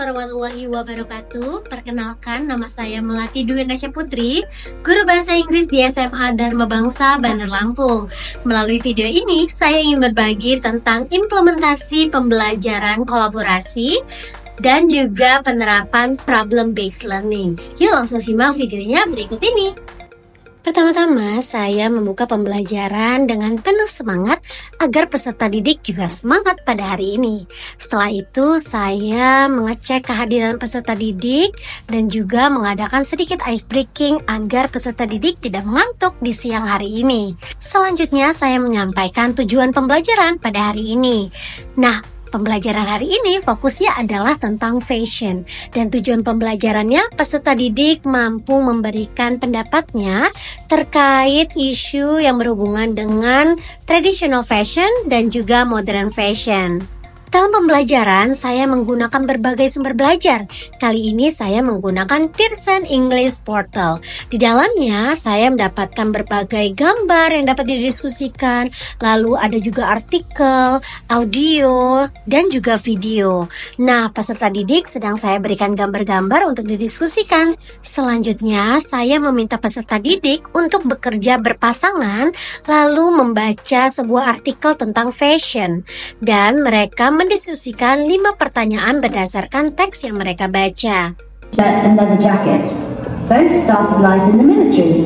warahmatullahi wabarakatuh. Perkenalkan, nama saya Melati Dwi Nasya Putri, guru bahasa Inggris di SMA Dharma Bangsa, Bandar Lampung. Melalui video ini, saya ingin berbagi tentang implementasi pembelajaran kolaborasi dan juga penerapan problem-based learning. Yuk langsung simak videonya berikut ini. Pertama-tama, saya membuka pembelajaran dengan penuh semangat agar peserta didik juga semangat pada hari ini. Setelah itu, saya mengecek kehadiran peserta didik dan juga mengadakan sedikit ice breaking agar peserta didik tidak mengantuk di siang hari ini. Selanjutnya, saya menyampaikan tujuan pembelajaran pada hari ini. Nah, pembelajaran hari ini fokusnya adalah tentang fashion, dan tujuan pembelajarannya peserta didik mampu memberikan pendapatnya terkait isu yang berhubungan dengan traditional fashion dan juga modern fashion. Dalam pembelajaran, saya menggunakan berbagai sumber belajar. Kali ini saya menggunakan Pearson English Portal. Di dalamnya, saya mendapatkan berbagai gambar yang dapat didiskusikan. Lalu ada juga artikel, audio, dan juga video. Nah, peserta didik sedang saya berikan gambar-gambar untuk didiskusikan. Selanjutnya, saya meminta peserta didik untuk bekerja berpasangan, lalu membaca sebuah artikel tentang fashion. Dan mereka mendiskusikan 5 pertanyaan berdasarkan teks yang mereka baca. Shirt and leather jacket. Both started life in the military.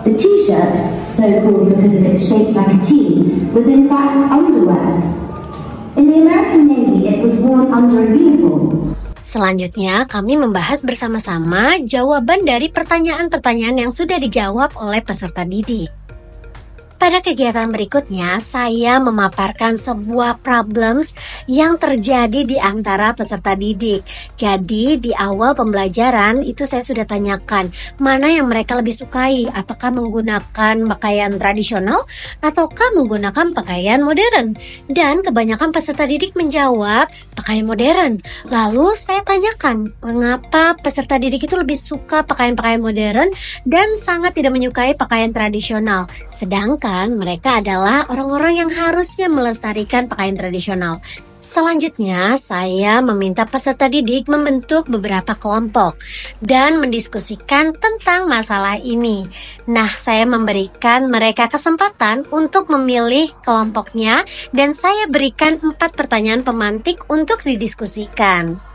The T-shirt, so called because of its shape like a T, was in fact underwear. In the American Navy, it was worn under a uniform. Selanjutnya, kami membahas bersama-sama jawaban dari pertanyaan-pertanyaan yang sudah dijawab oleh peserta didik. Pada kegiatan berikutnya, saya memaparkan sebuah problems yang terjadi di antara peserta didik. Jadi, di awal pembelajaran itu saya sudah tanyakan mana yang mereka lebih sukai, apakah menggunakan pakaian tradisional ataukah menggunakan pakaian modern. Dan kebanyakan peserta didik menjawab pakaian modern. Lalu saya tanyakan mengapa peserta didik itu lebih suka pakaian-pakaian modern dan sangat tidak menyukai pakaian tradisional. Sedangkan mereka adalah orang-orang yang harusnya melestarikan pakaian tradisional. Selanjutnya, saya meminta peserta didik membentuk beberapa kelompok dan mendiskusikan tentang masalah ini. Nah, saya memberikan mereka kesempatan untuk memilih kelompoknya dan saya berikan 4 pertanyaan pemantik untuk didiskusikan.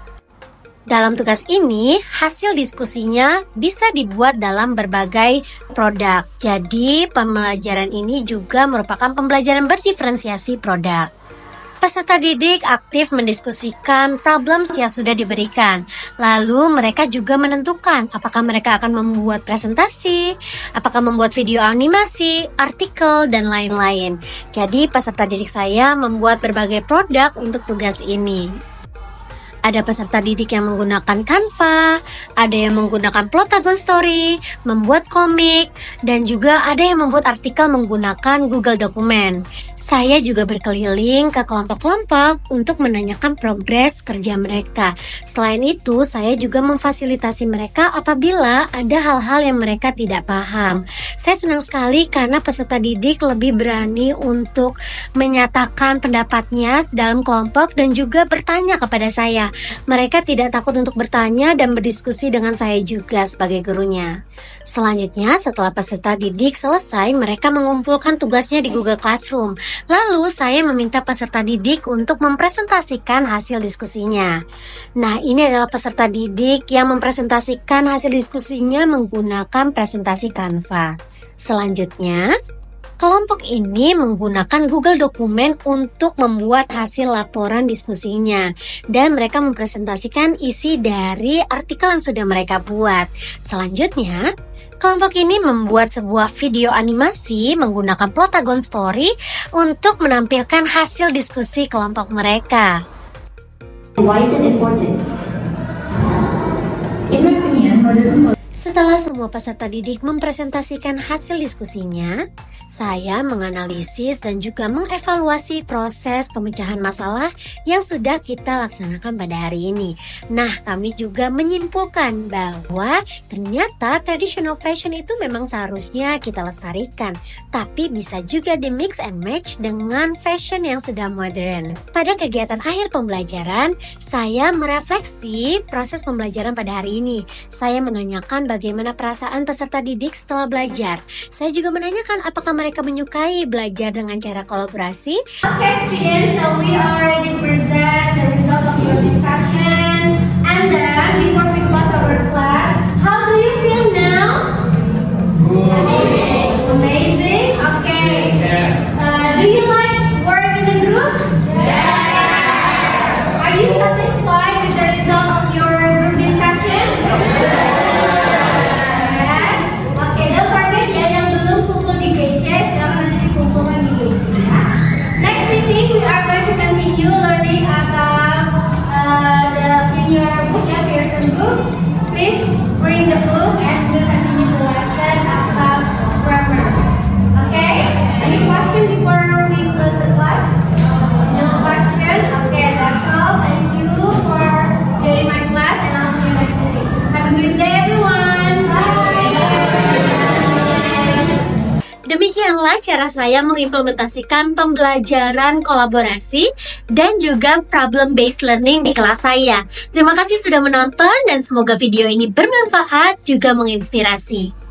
Dalam tugas ini, hasil diskusinya bisa dibuat dalam berbagai produk. Jadi, pembelajaran ini juga merupakan pembelajaran berdiferensiasi produk. Peserta didik aktif mendiskusikan problems yang sudah diberikan. Lalu mereka juga menentukan apakah mereka akan membuat presentasi, apakah membuat video animasi, artikel, dan lain-lain. Jadi, peserta didik saya membuat berbagai produk untuk tugas ini. Ada peserta didik yang menggunakan Canva, ada yang menggunakan Plotagon Story, membuat komik, dan juga ada yang membuat artikel menggunakan Google Dokumen. Saya juga berkeliling ke kelompok-kelompok untuk menanyakan progres kerja mereka. Selain itu, saya juga memfasilitasi mereka apabila ada hal-hal yang mereka tidak paham. Saya senang sekali karena peserta didik lebih berani untuk menyatakan pendapatnya dalam kelompok dan juga bertanya kepada saya. Mereka tidak takut untuk bertanya dan berdiskusi dengan saya juga sebagai gurunya. Selanjutnya, setelah peserta didik selesai, mereka mengumpulkan tugasnya di Google Classroom. Lalu, saya meminta peserta didik untuk mempresentasikan hasil diskusinya. Nah, ini adalah peserta didik yang mempresentasikan hasil diskusinya menggunakan presentasi Canva. Selanjutnya, kelompok ini menggunakan Google Dokumen untuk membuat hasil laporan diskusinya dan mereka mempresentasikan isi dari artikel yang sudah mereka buat. Selanjutnya, kelompok ini membuat sebuah video animasi menggunakan Plotagon Story untuk menampilkan hasil diskusi kelompok mereka. Why is it important? In my opinion, Setelah semua peserta didik mempresentasikan hasil diskusinya, saya menganalisis dan juga mengevaluasi proses pemecahan masalah yang sudah kita laksanakan pada hari ini. Nah, kami juga menyimpulkan bahwa ternyata traditional fashion itu memang seharusnya kita lestarikan, tapi bisa juga di mix and match dengan fashion yang sudah modern. Pada kegiatan akhir pembelajaran, saya merefleksi proses pembelajaran pada hari ini. Saya menanyakan bagaimana perasaan peserta didik setelah belajar. Saya juga menanyakan apakah mereka menyukai belajar dengan cara kolaborasi. Okay students, so we already present the result of your discussion, and then before we close our class, how do you feel now? Amazing. Amazing? Okay. Do you like work in the group? Are you satisfied with the result of your group discussion? Oke, don't forget ya, yang belum kumpul di GC, sekarang nanti dikumpulkan di GC ya. Next meeting we are going to continue learning about in your book ya, Pearson book. Please bring the book and we'll continue the lesson about grammar. Okay? Any question before we close the class? No question? Okay, that's all. Thank you for joining my class and I'll see you next week. Have a great day everyone. Bye. Demikianlah cara saya mengimplementasikan pembelajaran kolaborasi dan juga problem based learning di kelas saya. Terima kasih sudah menonton dan semoga video ini bermanfaat juga menginspirasi.